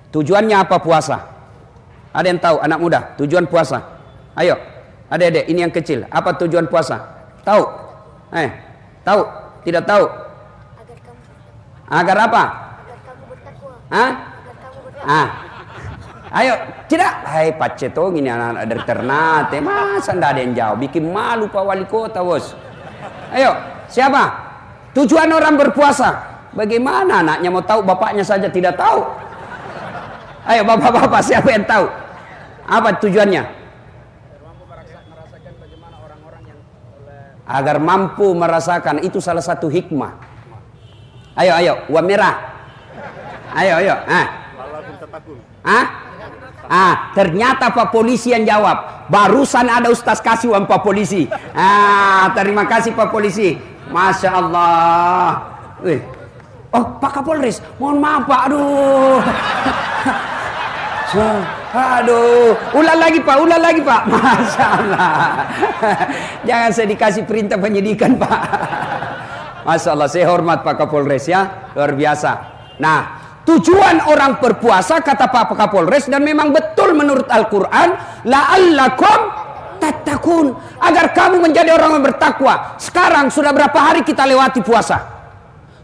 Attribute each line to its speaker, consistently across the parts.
Speaker 1: Tujuannya apa puasa? Ada yang tahu anak muda tujuan puasa? Ayo, adik-adik ini yang kecil. Apa tujuan puasa? Tahu? Tahu? Tidak tahu? Agar apa? Agar kamu bertakwa. Hah? Agar kamu bertakwa. Ayo, tidak. Hai pacetong ini anak-anak dari Ternate. Masa ndak ada yang jawab? Bikin malu Pak Wali Kota, bos. Ayo, siapa? Tujuan orang berpuasa. Bagaimana anaknya mau tahu, bapaknya saja tidak tahu. Ayo bapak-bapak, siapa yang tahu? Apa tujuannya? Agar mampu merasakan, itu salah satu hikmah. Ayo, warna merah. Ayo. Ternyata Pak Polisi yang jawab. Barusan ada Ustaz kasih uang Pak Polisi. Terima kasih Pak Polisi. Masya Allah. Oh, Pak Kapolres, mohon maaf Pak. Aduh, ulang lagi Pak. Masya Allah. Jangan saya dikasih perintah penyidikan Pak. Masya Allah, saya hormat Pak Kapolres ya, luar biasa. Nah, tujuan orang berpuasa kata Pak Kapolres, dan memang betul menurut Al-Quran, la'allakum tattaqun, agar kamu menjadi orang yang bertakwa. Sekarang sudah berapa hari kita lewati puasa?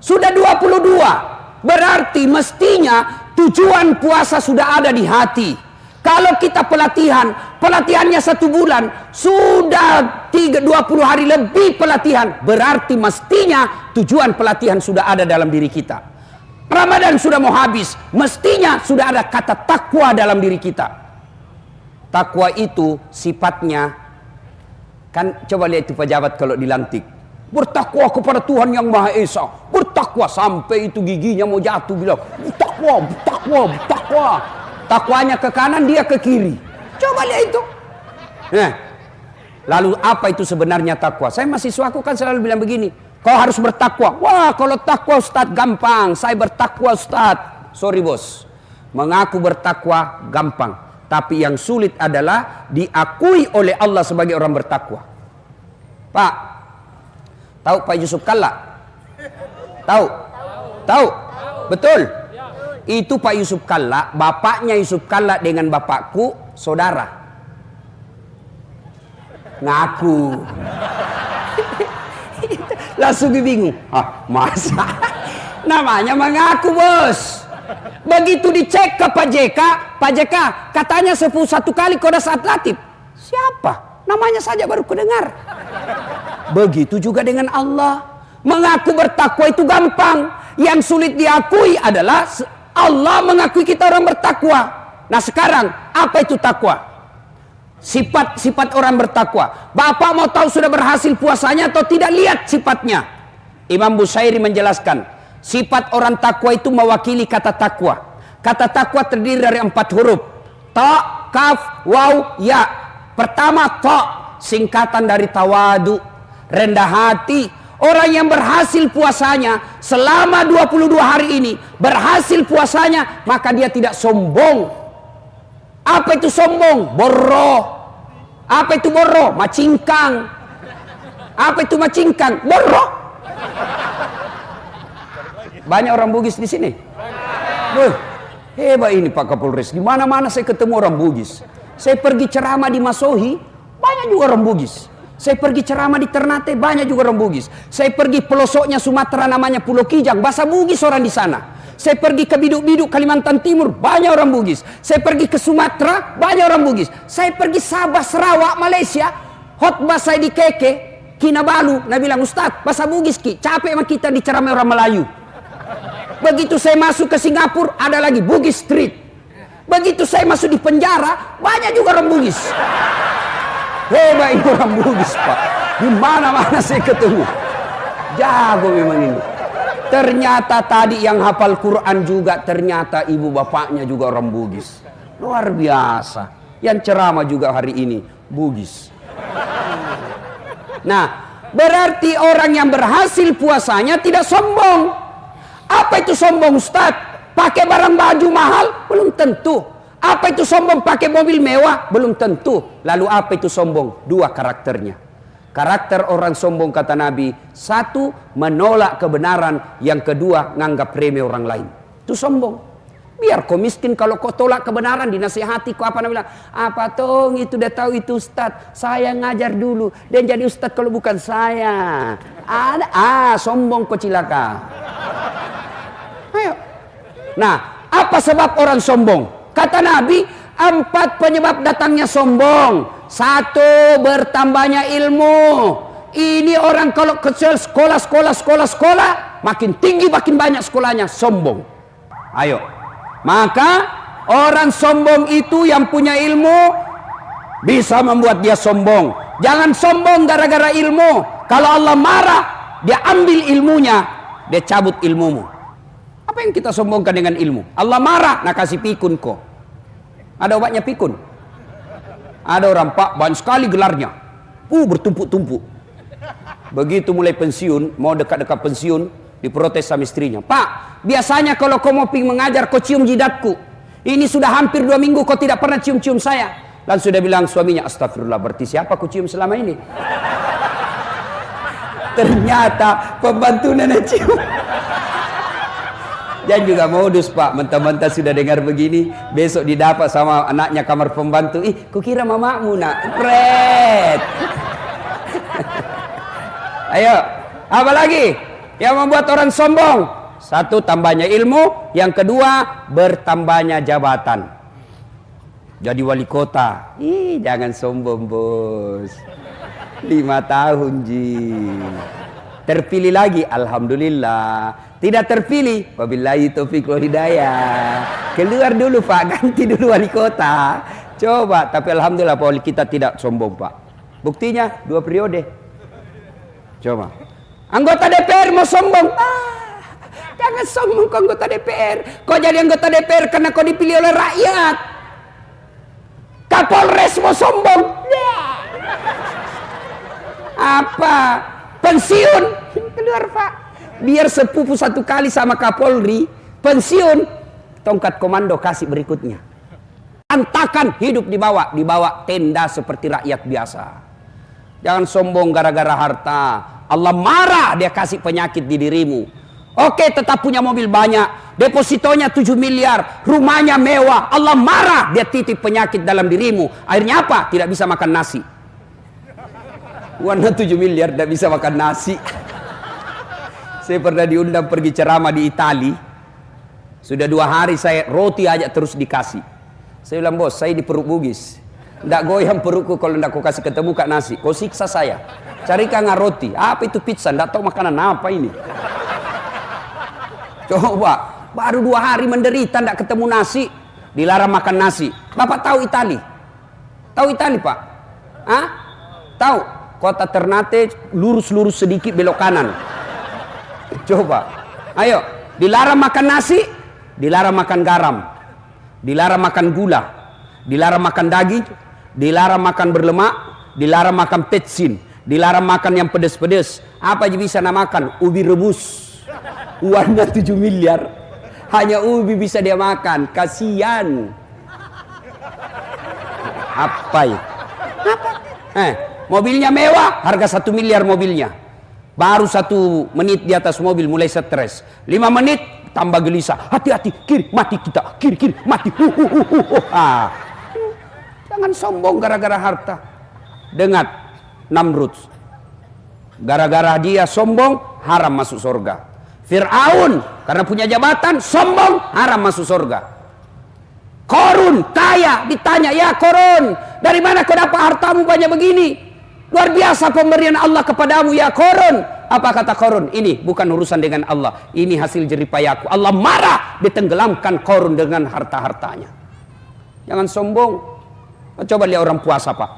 Speaker 1: Sudah 22. Berarti mestinya tujuan puasa sudah ada di hati. Kalau kita pelatihannya 1 bulan, sudah 20 hari lebih pelatihan, berarti mestinya tujuan pelatihan sudah ada dalam diri kita. Ramadan sudah mau habis, mestinya sudah ada kata takwa dalam diri kita. Takwa itu sifatnya, kan coba lihat itu pejabat kalau dilantik. Bertakwa kepada Tuhan yang Maha Esa. Bertakwa sampai itu giginya mau jatuh, bilang bertakwa. Takwanya ke kanan, dia ke kiri. Coba lihat itu. Lalu apa itu sebenarnya takwa? Saya mahasiswaku kan selalu bilang begini, kau harus bertakwa. Wah, kalau takwa Ustaz gampang. Saya bertakwa Ustaz. Sorry bos, mengaku bertakwa gampang, tapi yang sulit adalah diakui oleh Allah sebagai orang bertakwa. Pak, tahu Pak Yusuf Kalla? Tahu? Betul? Itu Pak Yusuf Kalla, bapaknya Yusuf Kalla dengan bapakku saudara. Ngaku. Langsung bingung. Masa? Namanya mengaku bos. Begitu dicek ke Pak JK katanya 1 kali kode saat latih. Siapa? Namanya saja baru kudengar. Begitu juga dengan Allah. Mengaku bertakwa itu gampang. Yang sulit diakui adalah Allah mengakui kita orang bertakwa. Nah sekarang apa itu takwa? Sifat orang bertakwa. Bapak mau tahu sudah berhasil puasanya atau tidak? Lihat sifatnya. Imam Busairi menjelaskan, sifat orang takwa itu mewakili kata takwa. Kata takwa terdiri dari 4 huruf. Ta, kaf, waw, ya. Pertama ta, singkatan dari tawadu, rendah hati. Orang yang berhasil puasanya selama 22 hari ini, berhasil puasanya, maka dia tidak sombong. Apa itu sombong? Borro. Apa itu borro? Macingkang. Apa itu macingkang? Borro. Banyak orang Bugis di sini. Hebat ini Pak Kapolres. Di mana-mana saya ketemu orang Bugis. Saya pergi ceramah di Masohi, banyak juga orang Bugis. Saya pergi ceramah di Ternate, banyak juga orang Bugis. Saya pergi pelosoknya Sumatera namanya Pulau Kijang, bahasa Bugis orang di sana. Saya pergi ke Biduk-Biduk Kalimantan Timur, banyak orang Bugis. Saya pergi ke Sumatera, banyak orang Bugis. Saya pergi Sabah, Sarawak, Malaysia, khotbah saya di Keke, Kinabalu, nah bilang Ustaz, bahasa Bugis Ki, capek sama kita diceramai orang Melayu. Begitu saya masuk ke Singapura, ada lagi Bugis Street. Begitu saya masuk di penjara, banyak juga orang Bugis. Hebat itu orang Bugis Pak. Di mana-mana saya ketemu. Jago memang ini. Ternyata tadi yang hafal Quran juga ternyata ibu bapaknya juga orang Bugis. Luar biasa. Yang ceramah juga hari ini Bugis. Nah, berarti orang yang berhasil puasanya tidak sombong. Apa itu sombong Ustaz? Pakai barang baju mahal? Belum tentu. Apa itu sombong? Pakai mobil mewah? Belum tentu. Lalu apa itu sombong? 2 karakternya. Karakter orang sombong kata Nabi, 1 menolak kebenaran, yang kedua nganggap remeh orang lain. Itu sombong. Biar kau miskin, kalau kau tolak kebenaran dinasihati kau apa namanya? Apa tong itu udah tahu itu ustad. Saya ngajar dulu dan jadi ustad kalau bukan saya. Ada sombong kau cilaka. Ayo. Nah, apa sebab orang sombong? Kata Nabi, 4 penyebab datangnya sombong. 1, bertambahnya ilmu. Ini orang kalau kecil sekolah, makin tinggi makin banyak sekolahnya, sombong. Ayo. Maka orang sombong itu yang punya ilmu bisa membuat dia sombong. Jangan sombong gara-gara ilmu. Kalau Allah marah, dia ambil ilmunya, dia cabut ilmumu. Apa yang kita sombongkan dengan ilmu? Allah marah, nak kasih pikun kok. Ada obatnya pikun? Ada orang, Pak, banyak sekali gelarnya. Bertumpuk-tumpuk. Begitu mulai pensiun, mau dekat-dekat pensiun, diprotes sama istrinya. Pak, biasanya kalau kau mau mengajar, kau cium jidatku. Ini sudah hampir 2 minggu kau tidak pernah cium-cium saya. Dan sudah bilang suaminya, astagfirullah, berarti siapa kau cium selama ini? Ternyata pembantu nenek cium. Dan juga modus, Pak, mentah-mentah sudah dengar begini, besok didapat sama anaknya kamar pembantu. Kukira mamamu nak, pret. Ayo, apa lagi yang membuat orang sombong? 1, tambahnya ilmu. Yang kedua, bertambahnya jabatan. Jadi wali kota. Jangan sombong, bos. 5 tahun, Ji. Terpilih lagi, alhamdulillah. Tidak terpilih, wabillahi taufiq wal hidayah. Keluar dulu, Pak, ganti dulu wali kota. Coba, tapi alhamdulillah Pak, kita tidak sombong, Pak. Buktinya 2 periode. Coba. Anggota DPR mau sombong. Jangan sombong ke anggota DPR. Kau jadi anggota DPR karena kau dipilih oleh rakyat. Kapolres mau sombong. Apa? Pensiun. Keluar, Pak. Biar sepupu 1 kali sama Kapolri. Pensiun. Tongkat komando kasih berikutnya. Antakan hidup di bawah tenda seperti rakyat biasa. Jangan sombong gara-gara harta. Allah marah, dia kasih penyakit di dirimu. Oke, tetap punya mobil banyak, depositonya 7 miliar, rumahnya mewah. Allah marah, dia titip penyakit dalam dirimu. Akhirnya apa? Tidak bisa makan nasi. Warna 7 miliar tidak bisa makan nasi. Saya pernah diundang pergi ceramah di Itali. Sudah 2 hari saya roti aja terus dikasih. Saya bilang, bos, saya di perut bugis. Nggak goyang perutku kalau nggak kau kasih ketemu kak nasi. Kau siksa saya. Carikan roti. Apa itu pizza? Nggak tahu makanan apa ini. Coba. Baru 2 hari menderita nggak ketemu nasi. Dilarang makan nasi. Bapak tahu Itali? Tahu Itali, Pak? Hah? Tahu? Kota Ternate lurus-lurus sedikit belok kanan. Coba. Ayo. Dilarang makan nasi. Dilarang makan garam. Dilarang makan gula. Dilarang makan daging. Dilarang makan berlemak, dilarang makan petsin, dilarang makan yang pedes-pedes. Apa aja bisa makan? Ubi rebus. Uangnya 7 miliar. Hanya ubi bisa dia makan. Kasihan. Apa ya? Apa? Mobilnya mewah, harga 1 miliar mobilnya. Baru 1 menit di atas mobil mulai stres. 5 menit tambah gelisah. Hati-hati, kiri mati kita, kiri mati. Jangan sombong gara-gara harta. Dengar Namrud. Gara-gara dia sombong, haram masuk surga. Fir'aun karena punya jabatan, sombong, haram masuk surga. Korun kaya, ditanya, ya Korun, dari mana kau dapat hartamu banyak begini? Luar biasa pemberian Allah kepadamu, ya Korun. Apa kata Korun? Ini bukan urusan dengan Allah, ini hasil jeripayaku. Allah marah, ditenggelamkan Korun dengan harta-hartanya. Jangan sombong. Coba lihat orang puasa, Pak.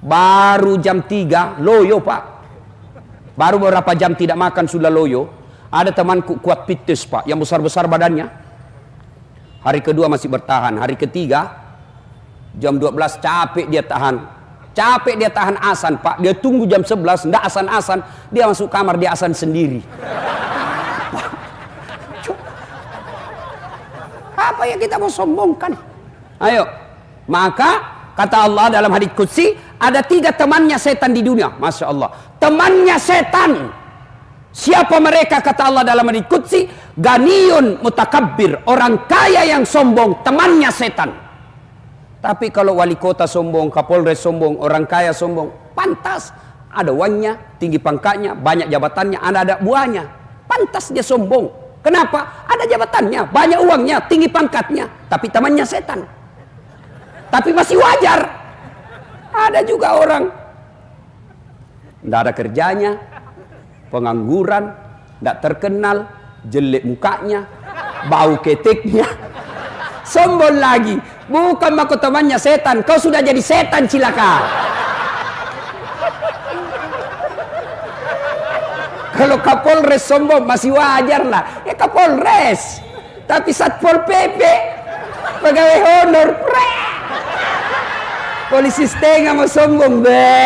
Speaker 1: Baru jam 3 loyo, Pak. Baru beberapa jam tidak makan sudah loyo. Ada temanku kuat pites, Pak, yang besar-besar badannya. Hari kedua masih bertahan. Hari ketiga jam 12 capek dia tahan. Capek dia tahan asan, Pak. Dia tunggu jam 11 enggak asan-asan, dia masuk kamar, dia asan sendiri. Apa yang kita mau sombongkan? Ayo. Maka kata Allah dalam hadits qudsi, ada 3 temannya setan di dunia. Masya Allah. Temannya setan. Siapa mereka? Kata Allah dalam hadits qudsi, Ganiyun mutakabbir, orang kaya yang sombong, temannya setan. Tapi kalau wali kota sombong, kapolres sombong, orang kaya sombong, pantas. Ada uangnya, tinggi pangkatnya, banyak jabatannya, ada buahnya. Pantas dia sombong. Kenapa? Ada jabatannya, banyak uangnya, tinggi pangkatnya, tapi temannya setan. Tapi masih wajar. Ada juga orang tidak ada kerjanya, pengangguran, tidak terkenal, jelek mukanya, bau keteknya, sombong lagi. Bukan mako temannya setan, kau sudah jadi setan cilaka. Kalau Kapolres sombong masih wajar lah, ya Kapolres. Tapi Satpol PP, pegawai honor, polisi setengah mau sombong, be.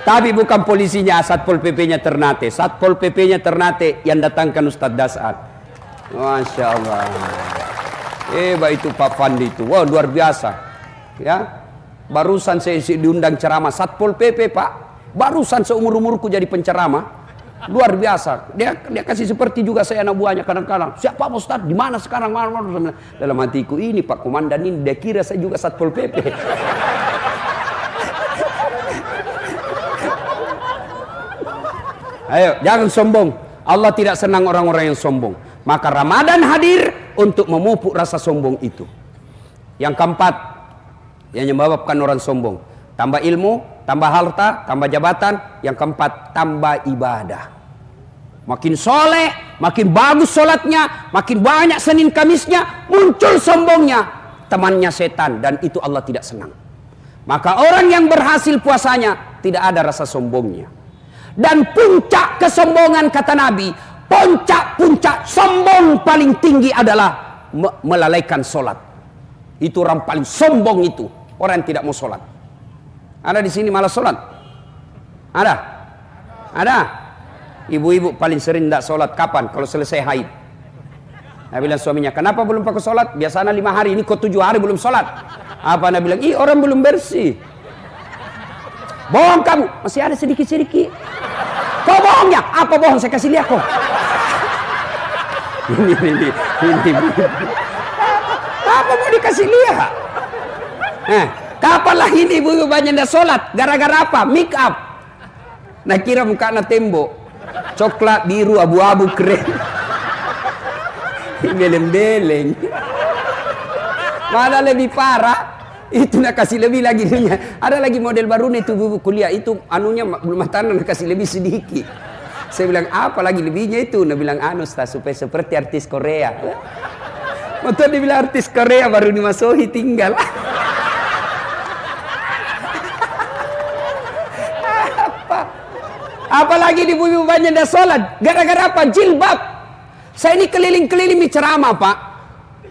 Speaker 1: Tapi bukan polisinya, Satpol PP-nya Ternate. Satpol PP-nya Ternate yang datangkan Ustadz Dasar. Masya Allah. Itu Pak Fandi itu. Wah, luar biasa. Ya, barusan saya diundang ceramah Satpol PP, Pak. Barusan seumur-umurku jadi penceramah. Luar biasa. Dia kasih seperti juga saya anak buahnya kadang-kadang. Siapa Pak Ustadz? Di mana sekarang? Dalam hatiku, ini Pak Komandan ini, dia kira saya juga Satpol PP. Ayo, jangan sombong. Allah tidak senang orang-orang yang sombong. Maka Ramadan hadir untuk memupuk rasa sombong itu. Yang keempat, yang menyebabkan orang sombong, tambah ilmu, tambah harta, tambah jabatan. Yang keempat, tambah ibadah. Makin soleh, makin bagus sholatnya, makin banyak Senin Kamisnya, muncul sombongnya, temannya setan, dan itu Allah tidak senang. Maka orang yang berhasil puasanya tidak ada rasa sombongnya. Dan puncak kesombongan, kata Nabi, puncak sombong paling tinggi adalah melalaikan sholat. Itu orang paling sombong itu, orang yang tidak mau sholat. Ada di sini malah sholat? Ada? Ada? Ibu-ibu paling sering tidak sholat kapan? Kalau selesai haid. Nabi bilang suaminya, kenapa belum pakai sholat? Biasanya 5 hari, ini kok 7 hari belum sholat. Apa Nabi bilang? Orang belum bersih. Bohong kamu, masih ada sedikit-sedikit. Kau bohongnya? Apa bohong? Saya kasih lihat kok. Ini. Apa mau dikasih lihat? Kapan lah ini ibu banyak dah sholat? Gara-gara apa? Make up. Nah kira muka na tembok, coklat, biru, abu-abu, keren. Beleng-beleng. Mana lebih parah? Itu nak kasih lebih lagi dunia. Ada lagi model baru nih tuh buku kuliah itu anunya belum matang, nak kasih lebih sedikit. Saya bilang apa lagi lebihnya itu? Nak bilang Ustaz supaya seperti artis Korea. Waktu dia bilang artis Korea baru dimasuki tinggal. Apalagi di bumi banyak dah sholat. Gara-gara apa? Jilbab. Saya ini keliling-keliling ceramah, Pak.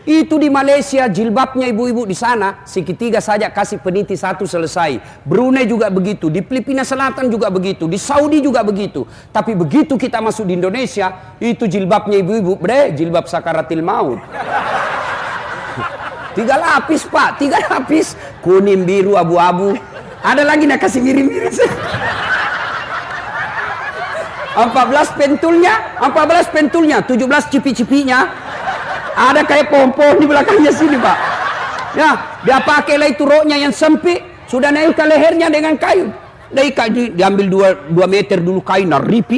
Speaker 1: Itu di Malaysia jilbabnya ibu-ibu di sana segitiga saja kasih peniti 1 selesai. Brunei juga begitu, di Filipina Selatan juga begitu, di Saudi juga begitu. Tapi begitu kita masuk di Indonesia, itu jilbabnya ibu-ibu, jilbab sakaratil maut. 3 lapis, Pak, 3 lapis, kuning, biru, abu-abu. Ada lagi nak kasih miring-miring. 14 pentulnya, 17 cipi-cipinya. Ada kayak pohon-pohon di belakangnya sini, Pak. Ya, dia pakailah itu roknya yang sempit, sudah naikkan lehernya dengan kayu. Diambil 2 meter dulu kain, ripi.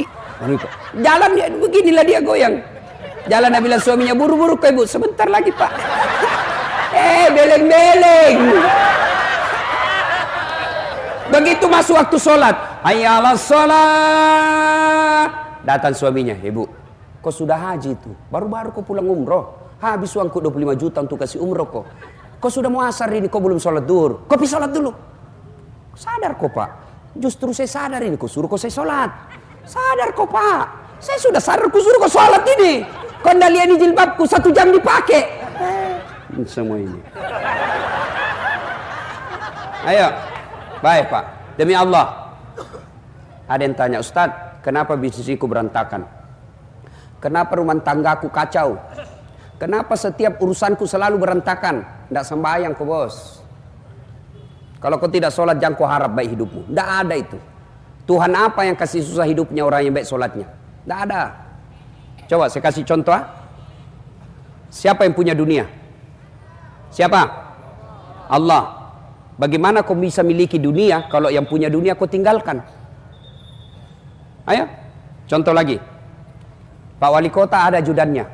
Speaker 1: Jalan ya, beginilah dia goyang. Jalan Nabi bilang suaminya, buru-buru ke ibu, sebentar lagi, Pak. Beleng-beleng. Begitu masuk waktu sholat, hayya 'alas sholat. Datang suaminya, ibu, kau sudah haji itu, baru-baru kau pulang umroh. Habis uangku 25 juta untuk kasih umroh kok. Kau sudah mau asar ini, kau belum sholat duhur. Kau pergi sholat dulu. Sadar kok, Pak. Justru saya sadar ini, kau suruh kau saya sholat. Sadar kok, Pak. Saya sudah sadar kau suruh kau sholat ini. Kau ndak lihat ini jilbabku 1 jam dipakai. Semua ini. Ayo. Baik, Pak. Demi Allah. Ada yang tanya, Ustadz, kenapa bisnisku berantakan? Kenapa rumah tanggaku kacau? Kenapa setiap urusanku selalu berantakan? Tidak sembahyang kok, bos. Kalau kau tidak sholat, jangan kau harap baik hidupmu. Tidak ada itu. Tuhan apa yang kasih susah hidupnya orang yang baik sholatnya? Tidak ada. Coba saya kasih contoh. Siapa yang punya dunia? Siapa? Allah. Bagaimana kau bisa miliki dunia kalau yang punya dunia kau tinggalkan? Ayo, contoh lagi. Pak Wali Kota ada ajudannya.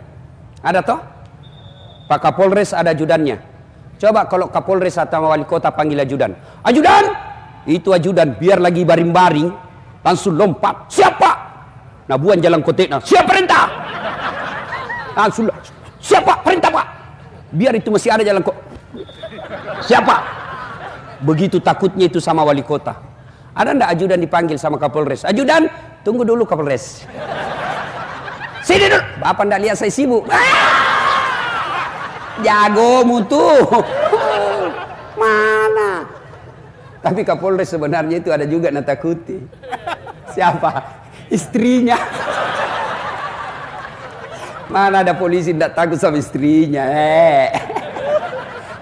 Speaker 1: Ada toh? Pak Kapolres ada ajudannya. Coba kalau Kapolres atau Wali Kota panggil ajudan. Ajudan! Itu ajudan biar lagi baring-baring langsung lompat. Siapa? Nah buan jalan koteknya. Siapa perintah? Langsung. Siapa perintah Pak? Biar itu masih ada jalan kok. Siapa? Begitu takutnya itu sama Wali Kota. Ada ndak ajudan dipanggil sama Kapolres? Ajudan, tunggu dulu Kapolres. Sini dulu. Bapak ndak lihat saya sibuk. Jago mutu. Mana? Tapi Kapolres sebenarnya itu ada juga natakuti. Siapa? Istrinya. Mana ada polisi tidak takut sama istrinya?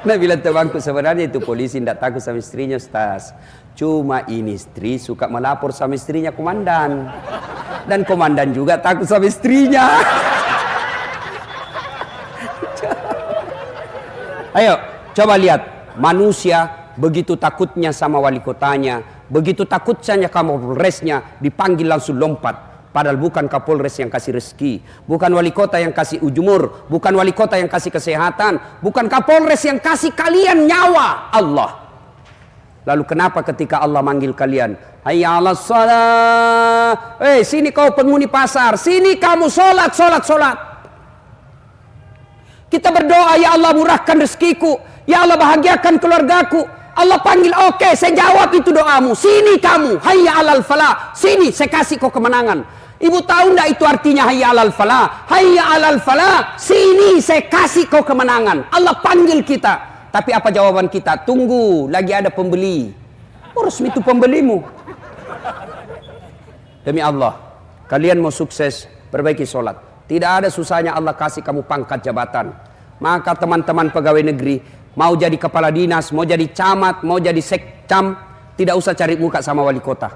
Speaker 1: Nah bilang temanku sebenarnya itu polisi tidak takut sama istrinya, Ustaz. Cuma ini istri suka melapor sama istrinya komandan. Dan komandan juga takut sama istrinya. Ayo, coba lihat. Manusia begitu takutnya sama wali kotanya, begitu takutnya Kapolresnya, dipanggil langsung lompat. Padahal bukan Kapolres yang kasih rezeki, bukan wali kota yang kasih ujumur, bukan wali kota yang kasih kesehatan, bukan Kapolres yang kasih kalian nyawa, Allah. Lalu kenapa ketika Allah manggil kalian, hayya 'alas shalah, sini kau penghuni pasar, sini kamu sholat, sholat, sholat. Kita berdoa, ya Allah murahkan rezekiku, ya Allah bahagiakan keluargaku. Allah panggil, oke, saya jawab itu doamu. Sini kamu, hayya 'alal falah, sini saya kasih kau kemenangan. Ibu tahu enggak itu artinya hayya 'alal falah? Hayya 'alal falah, sini saya kasih kau kemenangan. Allah panggil kita. Tapi apa jawaban kita? Tunggu, lagi ada pembeli. Urus itu pembelimu. Demi Allah, kalian mau sukses, perbaiki sholat. Tidak ada susahnya Allah kasih kamu pangkat jabatan. Maka teman-teman pegawai negeri, mau jadi kepala dinas, mau jadi camat, mau jadi sekcam, tidak usah cari muka sama wali kota.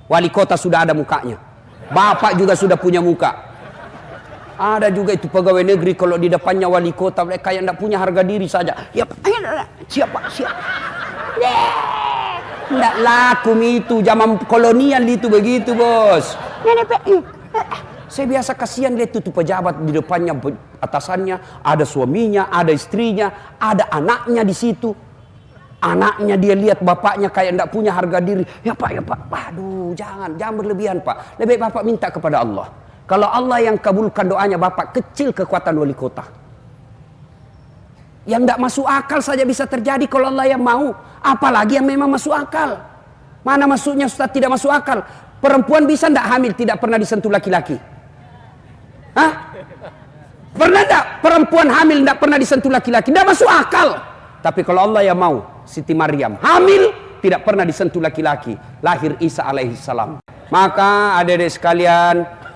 Speaker 1: Wali kota sudah ada mukanya. Bapak juga sudah punya muka. Ada juga itu pegawai negeri kalau di depannya wali kota mereka yang tidak punya harga diri saja. Ya, siapa? Tidak laku itu zaman kolonial itu begitu bos. Saya biasa kasihan lihat itu pejabat di depannya atasannya ada suaminya, ada istrinya, ada anaknya di situ. Anaknya dia lihat bapaknya kayak tidak punya harga diri. Ya Pak. Aduh, jangan berlebihan Pak. Lebih Bapak minta kepada Allah. Kalau Allah yang kabulkan doanya Bapak, kecil kekuatan wali kota. Yang tidak masuk akal saja bisa terjadi kalau Allah yang mau. Apalagi yang memang masuk akal. Mana masuknya Ustaz tidak masuk akal? Perempuan bisa tidak hamil tidak pernah disentuh laki-laki? Hah? Pernah tidak perempuan hamil tidak pernah disentuh laki-laki? Tidak masuk akal. Tapi kalau Allah yang mau, Siti Maryam hamil tidak pernah disentuh laki-laki, lahir Isa alaihissalam. Maka adik-adik sekalian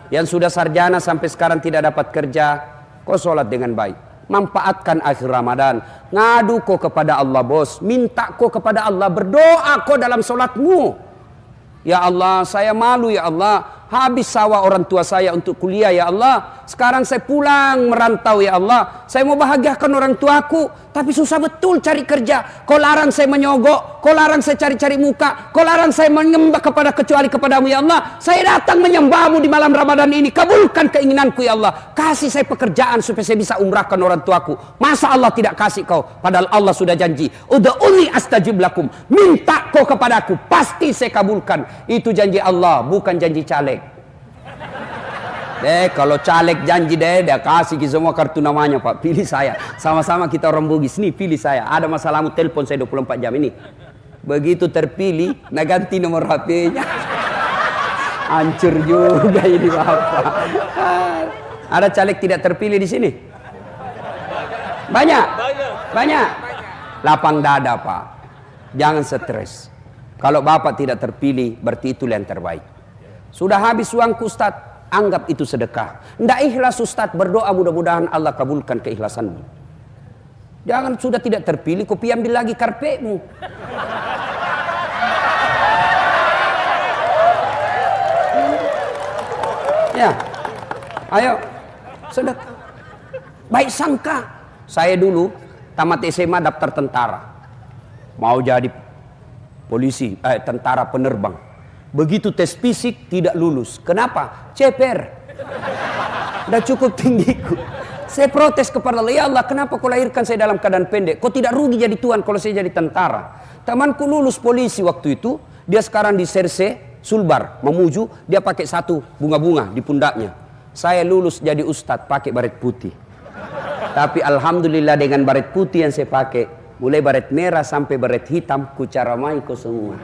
Speaker 1: yang sudah sarjana sampai sekarang tidak dapat kerja, kau sholat dengan baik, manfaatkan akhir Ramadan, ngadu kau kepada Allah bos, minta kau kepada Allah, berdoa kau dalam sholatmu. Ya Allah, saya malu ya Allah, habis sawah orang tua saya untuk kuliah ya Allah. Sekarang saya pulang merantau ya Allah. Saya mau bahagiakan orang tuaku, tapi susah betul cari kerja. Kau larang saya menyogok, kau larang saya cari-cari muka, kau larang saya menyembah kecuali kepadamu ya Allah. Saya datang menyembahmu di malam Ramadan ini. Kabulkan keinginanku ya Allah. Kasih saya pekerjaan supaya saya bisa umrahkan orang tuaku. Masa Allah tidak kasih kau? Padahal Allah sudah janji. Ud'uni astajib lakum. Minta kau kepadaku, pasti saya kabulkan. Itu janji Allah, bukan janji caleg. Kalau caleg janji dia kasih semua kartu namanya Pak, pilih saya. Sama-sama kita orang Bugis nih, pilih saya. Ada masalahmu telepon saya 24 jam ini. Begitu terpilih, nah ganti nomor HP-nya. Hancur juga ini Bapak. Ada caleg tidak terpilih di sini? Banyak. Lapang dada Pak. Jangan stres. Kalau Bapak tidak terpilih, berarti itu yang terbaik. Sudah habis uangku Ustaz. Anggap itu sedekah. Tidak ikhlas Ustaz, berdoa mudah-mudahan Allah kabulkan keikhlasanmu. Jangan sudah tidak terpilih, kau ambil lagi karpetmu. Ya, ayo Sedekah. Baik sangka. Saya dulu tamat SMA daftar tentara. Mau jadi polisi, tentara penerbang. Begitu tes fisik tidak lulus. Kenapa? CPR. Udah cukup tinggiku. Saya protes kepada Allah, ya Allah, kenapa kau lahirkan saya dalam keadaan pendek? Kau tidak rugi jadi tuan kalau saya jadi tentara. Temanku lulus polisi waktu itu, dia sekarang di Serse, Sulbar, Mamuju, dia pakai satu bunga-bunga di pundaknya. Saya lulus jadi ustadz pakai baret putih. Tapi alhamdulillah dengan baret putih yang saya pakai, mulai baret merah sampai baret hitam, ku caramai kau semua.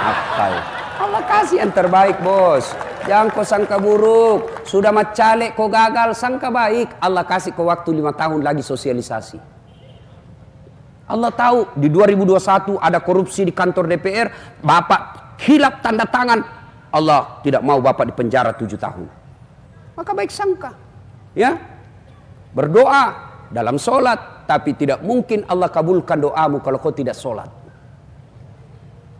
Speaker 1: Apa ya? Allah kasih yang terbaik, bos. Jangan kau sangka buruk. Sudah macalek kau gagal, sangka baik. Allah kasih kau waktu 5 tahun lagi sosialisasi. Allah tahu di 2021 ada korupsi di kantor DPR. Bapak hilap tanda tangan. Allah tidak mau bapak dipenjara 7 tahun. Maka baik sangka. Ya, berdoa dalam sholat. Tapi tidak mungkin Allah kabulkan doamu kalau kau tidak sholat.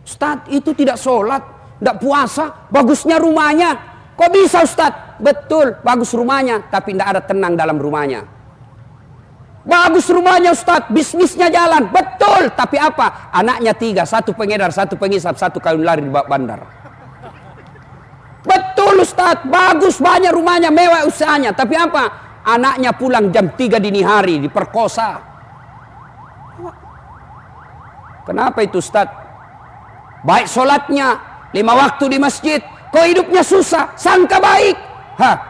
Speaker 1: Ustaz, itu tidak sholat. Tidak puasa, bagusnya rumahnya. Kok bisa Ustaz? Betul, bagus rumahnya, tapi tidak ada tenang dalam rumahnya. Bagus rumahnya Ustaz, bisnisnya jalan. Betul, tapi apa? Anaknya 3, 1 pengedar, 1 pengisap, 1 kawin lari di bandar. Betul Ustaz, bagus banyak rumahnya, mewah usahanya. Tapi apa? Anaknya pulang jam 3 dini hari, diperkosa. Kenapa itu Ustaz? Baik sholatnya, 5 waktu di masjid, kok hidupnya susah, sangka baik.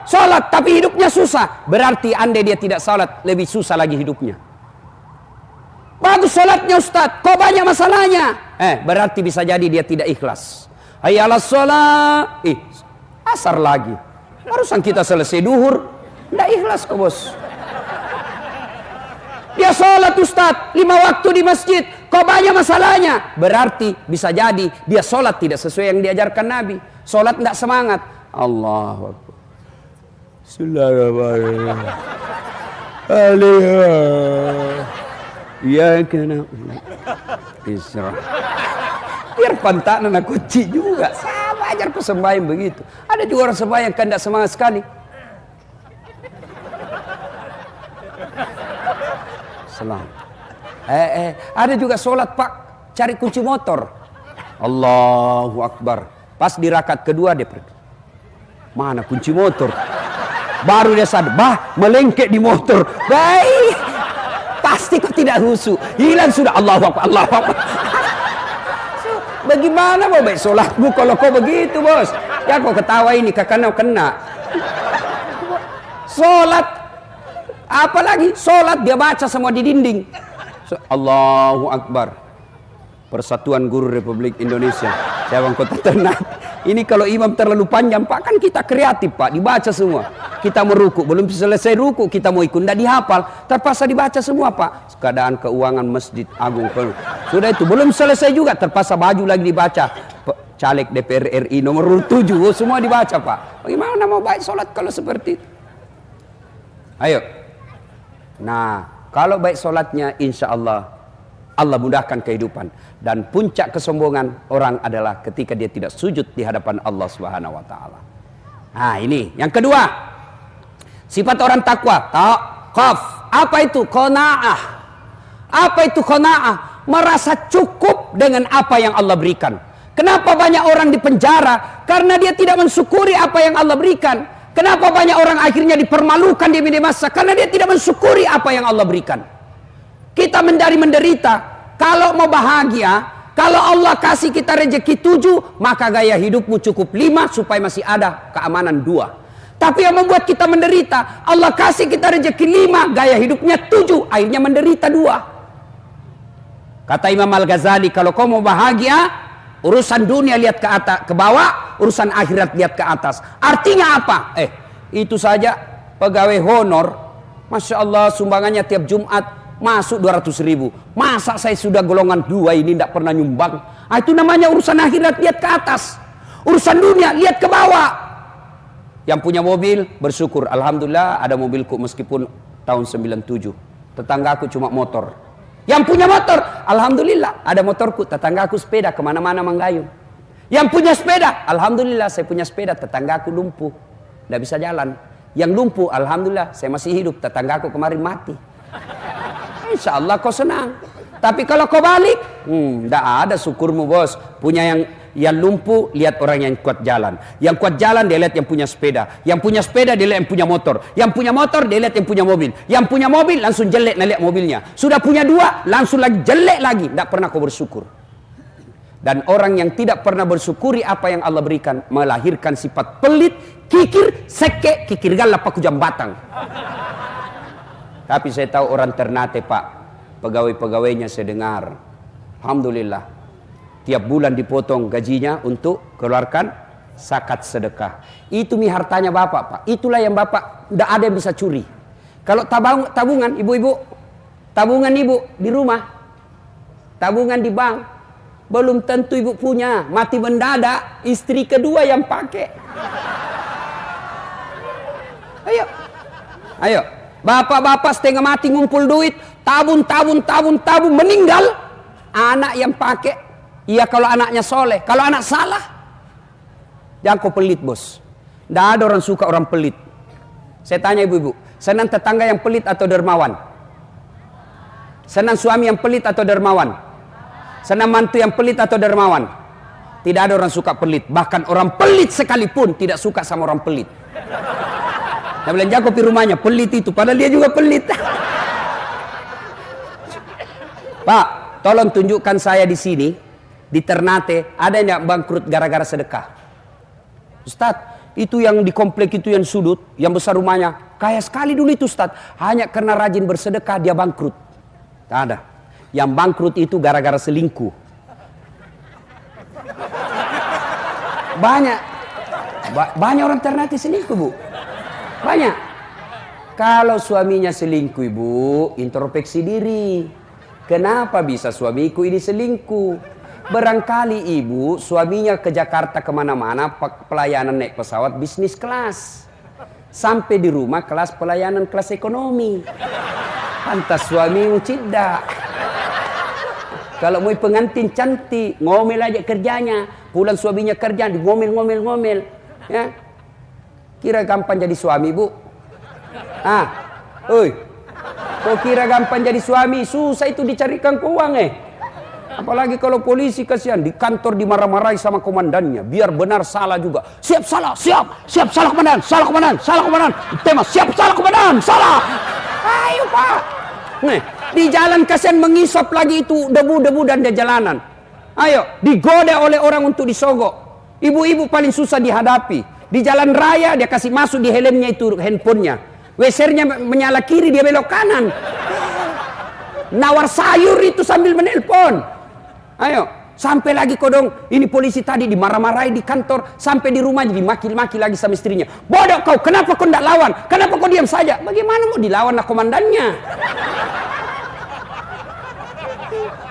Speaker 1: Sholat tapi hidupnya susah, berarti andai dia tidak sholat lebih susah lagi hidupnya. Bagus sholatnya Ustaz, kok banyak masalahnya, berarti bisa jadi dia tidak ikhlas. Hayya 'alas sholat, asar lagi, barusan kita selesai duhur, tidak ikhlas kok bos. Dia sholat Ustaz, 5 waktu di masjid, kok banyak masalahnya, berarti bisa jadi dia sholat tidak sesuai yang diajarkan Nabi. Sholat tidak semangat. Allahu Akbar. Ya kena Isra. Biar pantanan aku kunci juga. Sama ajar ku sembahyang begitu. Ada juga orang sembahyang kan tidak semangat sekali. Salam. Ada juga sholat pak cari kunci motor. Allahu Akbar. Pas di rakaat kedua dia pergi. Mana kunci motor? Baru dia sadar, melengket di motor. Baik. Pasti kau tidak husu. Hilang sudah. Allahu Akbar, Allahu Akbar. Bagaimana mau baik sholatmu kalau kau begitu bos? Ya kau ketawa ini kakak kena. Sholat. Apalagi sholat dia baca semua di dinding. Allahu Akbar. Persatuan Guru Republik Indonesia Cabang Kota Ternate. Ini kalau imam terlalu panjang pak, kan kita kreatif pak, dibaca semua. Kita meruku, belum selesai ruku kita mau ikut, tidak dihafal, terpaksa dibaca semua pak. Keadaan keuangan Masjid Agung, sudah itu belum selesai juga, terpaksa baju lagi dibaca. Caleg DPR RI nomor 7, semua dibaca pak. Bagaimana mau baik sholat kalau seperti itu? Ayo. Nah, kalau baik sholatnya, insya Allah Allah mudahkan kehidupan. Dan puncak kesombongan orang adalah ketika dia tidak sujud di hadapan Allah Subhanahu wa taala. Nah, ini yang kedua. Sifat orang takwa, taqaf. Apa itu qanaah? Apa itu qanaah? Merasa cukup dengan apa yang Allah berikan. Kenapa banyak orang di penjara? Karena dia tidak mensyukuri apa yang Allah berikan. Kenapa banyak orang akhirnya dipermalukan di media massa? Karena dia tidak mensyukuri apa yang Allah berikan. Kita menderita. Kalau mau bahagia, kalau Allah kasih kita rezeki 7, maka gaya hidupmu cukup 5 supaya masih ada keamanan 2. Tapi yang membuat kita menderita, Allah kasih kita rezeki 5, gaya hidupnya 7, akhirnya menderita 2. Kata Imam Al-Ghazali, kalau kau mau bahagia, urusan dunia lihat ke atas, ke bawah, urusan akhirat lihat ke atas. Artinya apa? Itu saja pegawai honor, Masya Allah sumbangannya tiap Jumat masuk 200.000. Masa saya sudah golongan 2 ini tidak pernah nyumbang? Itu namanya urusan akhirat lihat ke atas. Urusan dunia lihat ke bawah. Yang punya mobil bersyukur, alhamdulillah ada mobilku meskipun tahun 97. Tetanggaku cuma motor. Yang punya motor, alhamdulillah ada motorku. Tetanggaku sepeda kemana-mana menggayung. Yang punya sepeda, alhamdulillah saya punya sepeda. Tetanggaku lumpuh, tidak bisa jalan. Yang lumpuh, alhamdulillah saya masih hidup. Tetanggaku kemarin mati. Insya Allah kau senang. Tapi kalau kau balik, tidak ada syukurmu bos. Punya yang lumpuh, lihat orang yang kuat jalan. Yang kuat jalan, dia lihat yang punya sepeda. Yang punya sepeda, dia lihat yang punya motor. Yang punya motor, dia lihat yang punya mobil. Yang punya mobil, langsung jelek lihat mobilnya. Sudah punya dua, langsung lagi jelek lagi. Tidak pernah kau bersyukur. Dan orang yang tidak pernah bersyukuri apa yang Allah berikan, melahirkan sifat pelit, kikir, seke, kikir galap, paku jam batang. Tapi saya tahu orang Ternate Pak, pegawai-pegawainya saya dengar, alhamdulillah. Tiap bulan dipotong gajinya untuk keluarkan zakat sedekah. Itu hartanya Bapak, Pak. Itulah yang Bapak tidak ada yang bisa curi. Kalau tabungan, ibu-ibu, tabungan ibu di rumah, tabungan di bank, belum tentu ibu punya. Mati mendadak, istri kedua yang pakai. Ayo. Bapak-bapak setengah mati ngumpul duit, tabung, meninggal. Anak yang pakai. Iya kalau anaknya soleh, kalau anak salah, jangan kau pelit bos. Tidak ada orang suka orang pelit. Saya tanya ibu-ibu, senang tetangga yang pelit atau dermawan? Senang suami yang pelit atau dermawan? Senang mantu yang pelit atau dermawan? Tidak ada orang suka pelit. Bahkan orang pelit sekalipun tidak suka sama orang pelit. Saya bilang jago di rumahnya, pelit itu, padahal dia juga pelit. Pak, tolong tunjukkan saya di sini. Di Ternate ada yang bangkrut gara-gara sedekah. Ustadz, itu yang di komplek itu yang sudut, yang besar rumahnya, kaya sekali dulu itu Ustadz. Hanya karena rajin bersedekah dia bangkrut. Tak ada. Yang bangkrut itu gara-gara selingkuh. Banyak orang Ternate selingkuh bu. Banyak. Kalau suaminya selingkuh ibu, introspeksi diri. Kenapa bisa suamiku ini selingkuh? Barangkali ibu suaminya ke Jakarta kemana-mana pelayanan naik pesawat bisnis kelas. Sampai di rumah kelas pelayanan kelas ekonomi. Pantas suamimu tidak. Kalau mau pengantin cantik, ngomel aja kerjanya. Pulang suaminya kerja, ngomel. Ya. Kira gampang jadi suami bu? Kau kira gampang jadi suami? Susah itu dicarikan uang Apalagi kalau polisi kasihan di kantor dimarah-marahi sama komandannya, biar benar salah juga. Siap salah komandan. Tema siap salah komandan, salah. Ayo Pak. Nih, di jalan kasihan mengisap lagi itu debu-debu dan di jalanan. Ayo, digoda oleh orang untuk disogok. Ibu-ibu paling susah dihadapi. Di jalan raya dia kasih masuk di helmnya itu handphonenya. Wesernya menyala kiri dia belok kanan. Nawar sayur itu sambil menelpon. Ayo, sampai lagi kodong. Ini polisi tadi dimarah-marahi di kantor, sampai di rumah jadi maki-maki lagi sama istrinya. Bodoh kau, kenapa kau tidak lawan? Kenapa kau diam saja? Bagaimana mau dilawan komandannya?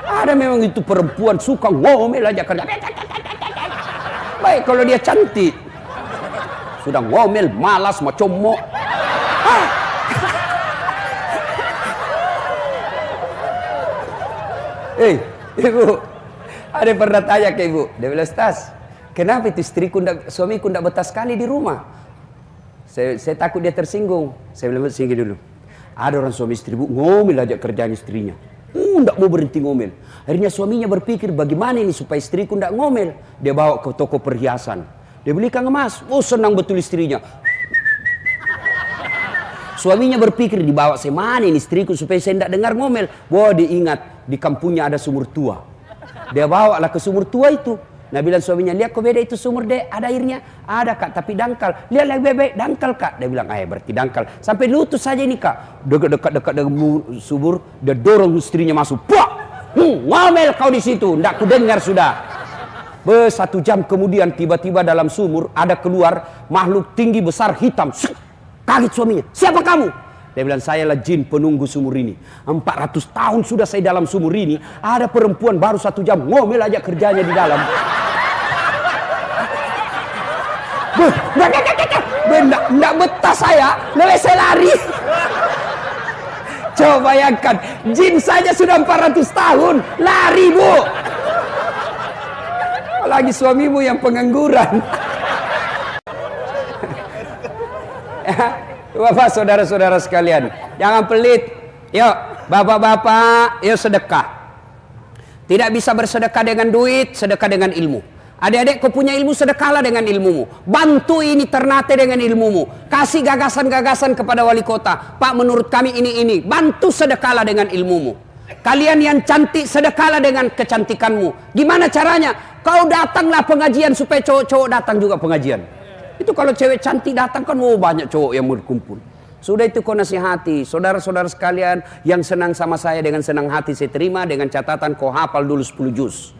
Speaker 1: Ada memang itu perempuan suka ngomel aja kerja. Baik kalau dia cantik. Sudah ngomel, malas, macam mau. Ibu, ada yang pernah tanya ke ibu, dia bilang, Stas, kenapa itu suamiku tidak betah sekali di rumah? Saya takut dia tersinggung. Saya bilang, singgih dulu. Ada orang suami istri bu, ngomel aja kerjaan istrinya. Tidak mau berhenti ngomel. Akhirnya suaminya berpikir, bagaimana ini supaya istriku tidak ngomel? Dia bawa ke toko perhiasan. Dia belikan emas. Oh senang betul istrinya. Suaminya berpikir, dibawa saya mana ini istriku supaya saya tidak dengar ngomel. Wah diingat, di kampungnya ada sumur tua. Dia bawa lah ke sumur tua itu. Nah bilang suaminya, lihat kok beda itu sumur deh, ada airnya? Ada kak, tapi dangkal. Lihat lagi bebek, dangkal kak. Dia bilang, berarti dangkal. Sampai lutut saja ini kak. Dekat dengan sumur, dia dorong istrinya masuk. Puak! Ngomel kau di situ, ndak ku dengar sudah. 1 jam kemudian tiba-tiba dalam sumur ada keluar makhluk tinggi besar hitam. Kaget suaminya, siapa kamu? Dia bilang, saya lah jin penunggu sumur ini. 400 tahun sudah saya dalam sumur ini. Ada perempuan baru 1 jam ngomel aja kerjanya di dalam. Nggak betah saya, lebih saya lari. Coba bayangkan, jin saja sudah 400 tahun, lari bu. Apalagi suamimu yang pengangguran. Bapak, saudara-saudara sekalian, jangan pelit. Yuk, bapak-bapak, yuk sedekah. Tidak bisa bersedekah dengan duit, sedekah dengan ilmu. Adik-adik, kau punya ilmu, sedekahlah dengan ilmumu. Bantu ini Ternate dengan ilmumu. Kasih gagasan-gagasan kepada wali kota. Pak, menurut kami ini. Bantu sedekahlah dengan ilmumu. Kalian yang cantik, sedekahlah dengan kecantikanmu. Gimana caranya? Kau datanglah pengajian supaya cowok-cowok datang juga pengajian. Itu kalau cewek cantik datang kan, banyak cowok yang berkumpul. Sudah itu kau nasihati. Saudara-saudara sekalian yang senang sama saya, dengan senang hati saya terima, dengan catatan kau hafal dulu 10 juz.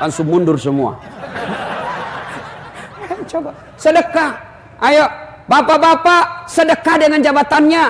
Speaker 1: Langsung mundur semua. Coba sedekah. Ayo bapak-bapak, sedekah dengan jabatannya.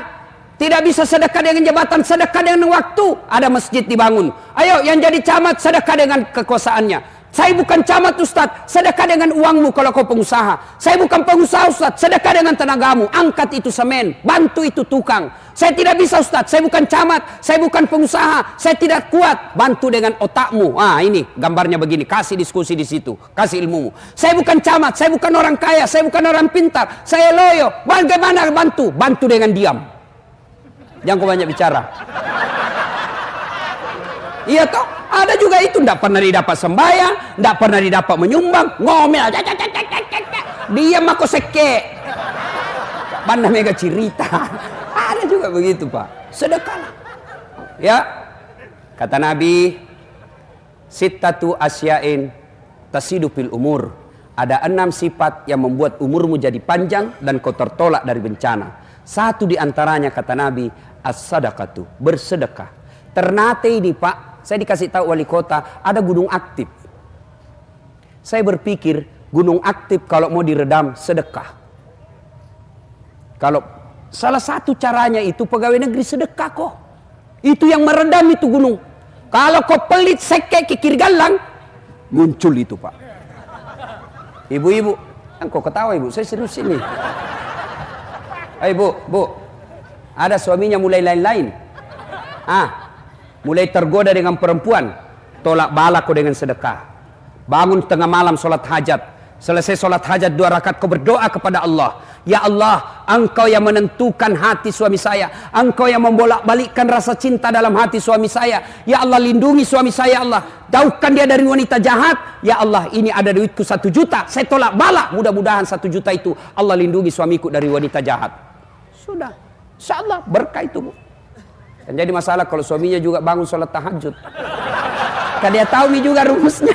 Speaker 1: Tidak bisa sedekah dengan jabatan, sedekah dengan waktu. Ada masjid dibangun. Ayo yang jadi camat, sedekah dengan kekuasaannya. Saya bukan camat Ustaz, sedekah dengan uangmu kalau kau pengusaha. Saya bukan pengusaha Ustaz, sedekah dengan tenagamu. Angkat itu semen, bantu itu tukang. Saya tidak bisa Ustaz, saya bukan camat, saya bukan pengusaha, saya tidak kuat. Bantu dengan otakmu. Ini gambarnya begini, kasih diskusi di situ, kasih ilmumu. Saya bukan camat, saya bukan orang kaya, saya bukan orang pintar, saya loyo. Bagaimana bantu? Bantu dengan diam. Jangan kau banyak bicara. Iya toh, ada juga itu, tidak pernah didapat sembahyang, tidak pernah didapat menyumbang, ngomel, diam aku seke. Mana mega cerita. Ada juga begitu Pak, sedekahlah. Ya, kata Nabi, sittatu asya'in tasidu fil umur. Ada 6 sifat yang membuat umurmu jadi panjang dan kau tertolak dari bencana. Satu di antaranya kata Nabi, as-sadaqatu, bersedekah. Ternate ini Pak, saya dikasih tahu wali kota, ada gunung aktif. Saya berpikir, gunung aktif kalau mau diredam, sedekah. Kalau salah satu caranya itu pegawai negeri sedekah kok. Itu yang meredam itu gunung. Kalau kau pelit sekek kikir galang, muncul itu Pak. Ibu-ibu, kok ketawa ibu, saya serius ini. Ayo bu, ada suaminya mulai lain-lain. Mulai tergoda dengan perempuan, tolak bala kau dengan sedekah. Bangun tengah malam sholat hajat. Selesai sholat hajat 2 rakaat kau berdoa kepada Allah. Ya Allah, Engkau yang menentukan hati suami saya. Engkau yang membolak-balikkan rasa cinta dalam hati suami saya. Ya Allah, lindungi suami saya Allah. Jauhkan dia dari wanita jahat. Ya Allah, ini ada duitku 1 juta. Saya tolak bala. Mudah-mudahan 1 juta itu Allah lindungi suamiku dari wanita jahat. Sudah, insya Allah berkah itu bu. Dan jadi masalah kalau suaminya juga bangun sholat tahajud. Kan dia tahu nih juga rumusnya.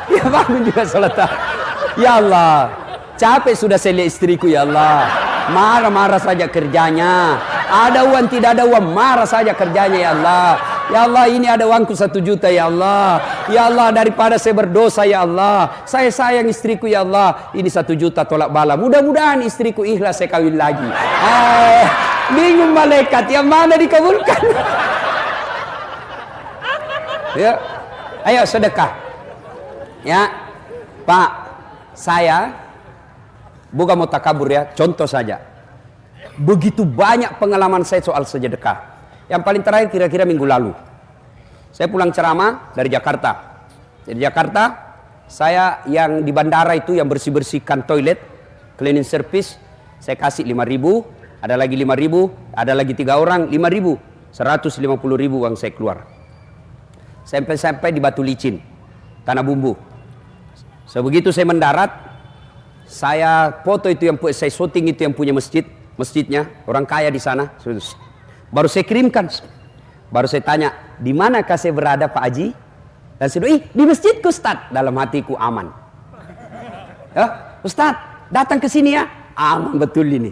Speaker 1: Dia bangun juga sholat tahajud. Ya Allah, capek sudah saya lihat istriku ya Allah. Marah-marah saja kerjanya. Ada uang tidak ada uang, marah saja kerjanya ya Allah. Ya Allah, ini ada uangku 1 juta ya Allah. Ya Allah, daripada saya berdosa ya Allah, saya sayang istriku ya Allah. Ini 1 juta tolak bala. Mudah-mudahan istriku ikhlas saya kawin lagi. Bingung malaikat, yang mana dikabulkan? Ya, ayo sedekah. Ya, Pak, saya bukan mau takabur ya, contoh saja. Begitu banyak pengalaman saya soal sedekah. Yang paling terakhir kira-kira minggu lalu, saya pulang ceramah dari Jakarta. Dari Jakarta, saya yang di bandara itu yang bersih-bersihkan toilet, cleaning service, saya kasih 5.000, ada lagi 5.000, ada lagi 3 orang 5.000, 150.000 uang saya keluar. Sampai di Batu Licin, Tanah Bumbu. Sebegitu saya mendarat, saya foto itu yang saya syuting itu yang punya masjidnya, orang kaya di sana. Baru saya kirimkan. Baru saya tanya, di manakah saya berada Pak Haji? Dan saya bilang, di masjidku Ustaz. Dalam hatiku aman. Ya, Ustaz, datang ke sini ya. Aman betul ini.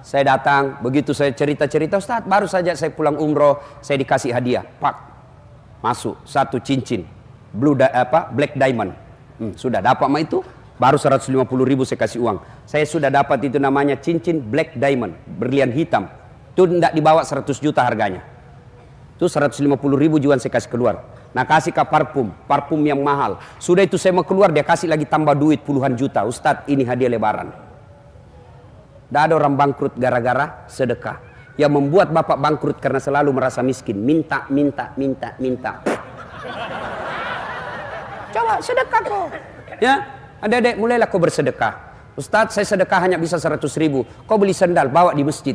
Speaker 1: Saya datang, begitu saya cerita-cerita, Ustaz, baru saja saya pulang umroh, saya dikasih hadiah. Pak, masuk 1 cincin black diamond. Sudah dapat mah itu, baru 150.000 saya kasih uang. Saya sudah dapat itu namanya cincin black diamond, berlian hitam. Itu tidak dibawa 100 juta harganya. Itu 150.000 jual saya kasih keluar. Nah kasih ke parfum yang mahal. Sudah itu saya mau keluar, dia kasih lagi tambah duit puluhan juta. Ustadz, ini hadiah lebaran. Tidak ada orang bangkrut gara-gara sedekah. Yang membuat bapak bangkrut karena selalu merasa miskin. Minta. Coba sedekah kok. Ya, adik-adik mulailah kau bersedekah. Ustadz, saya sedekah hanya bisa 100.000. Kau beli sendal, bawa di masjid.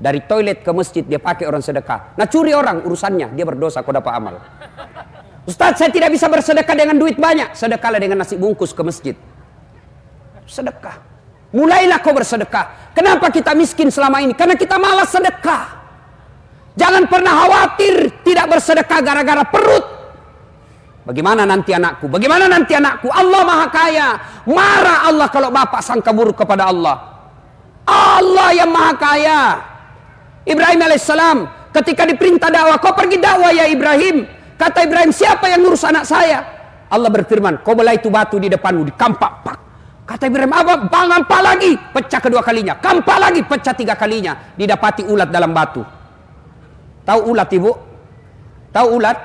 Speaker 1: Dari toilet ke masjid, dia pakai orang sedekah. Nah curi orang, urusannya. Dia berdosa, kau dapat amal. Ustadz, saya tidak bisa bersedekah dengan duit banyak. Sedekahlah dengan nasi bungkus ke masjid. Sedekah. Mulailah kau bersedekah. Kenapa kita miskin selama ini? Karena kita malas sedekah. Jangan pernah khawatir tidak bersedekah gara-gara perut. Bagaimana nanti anakku? Bagaimana nanti anakku? Allah Maha Kaya. Marah Allah kalau bapak sangka buruk kepada Allah. Allah yang Maha Kaya. Ibrahim alaihissalam ketika diperintah dakwah, kau pergi dakwah ya Ibrahim. Kata Ibrahim, siapa yang ngurus anak saya? Allah berfirman, kau belah itu batu di depanmu, dikampak. Pak. Kata Ibrahim, apa? Kampak lagi. Pecah kedua kalinya. Kampak lagi. Pecah 3 kalinya. Didapati ulat dalam batu. Tahu ulat ibu? Tahu ulat?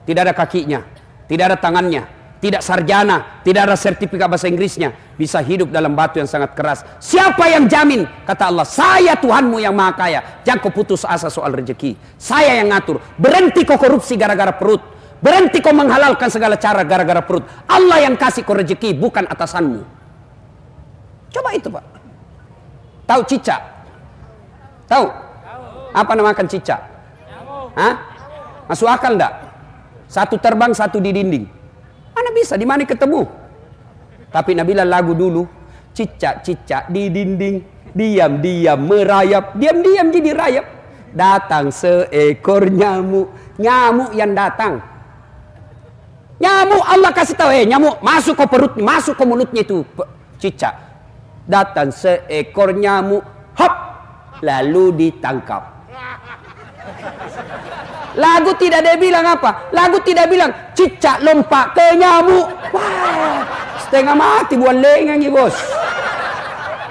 Speaker 1: Tidak ada kakinya, tidak ada tangannya, tidak sarjana, tidak ada sertifikat bahasa Inggrisnya, bisa hidup dalam batu yang sangat keras. Siapa yang jamin? Kata Allah, saya Tuhanmu yang Maha Kaya. Jangan kau putus asa soal rezeki. Saya yang ngatur. Berhenti kau korupsi gara-gara perut. Berhenti kau menghalalkan segala cara gara-gara perut. Allah yang kasih kau rezeki, bukan atasanmu. Coba itu Pak. Tahu cicak? Tahu? Apa namakan cicak? Hah? Masuk akal enggak? Satu terbang, satu di dinding. Mana bisa, di mana ketemu? Tapi Nabilah lagu dulu, cicak-cicak di dinding, diam-diam merayap, diam-diam jadi rayap. Datang seekor nyamuk, nyamuk yang datang. Nyamuk Allah kasih tahu, nyamuk masuk ke perut, masuk ke mulutnya itu cicak. Datang seekor nyamuk, hop, lalu ditangkap. Lagu tidak ada bilang apa? Lagu tidak bilang cicak lompat ke nyamuk. Wah, setengah mati buat lengan ya bos.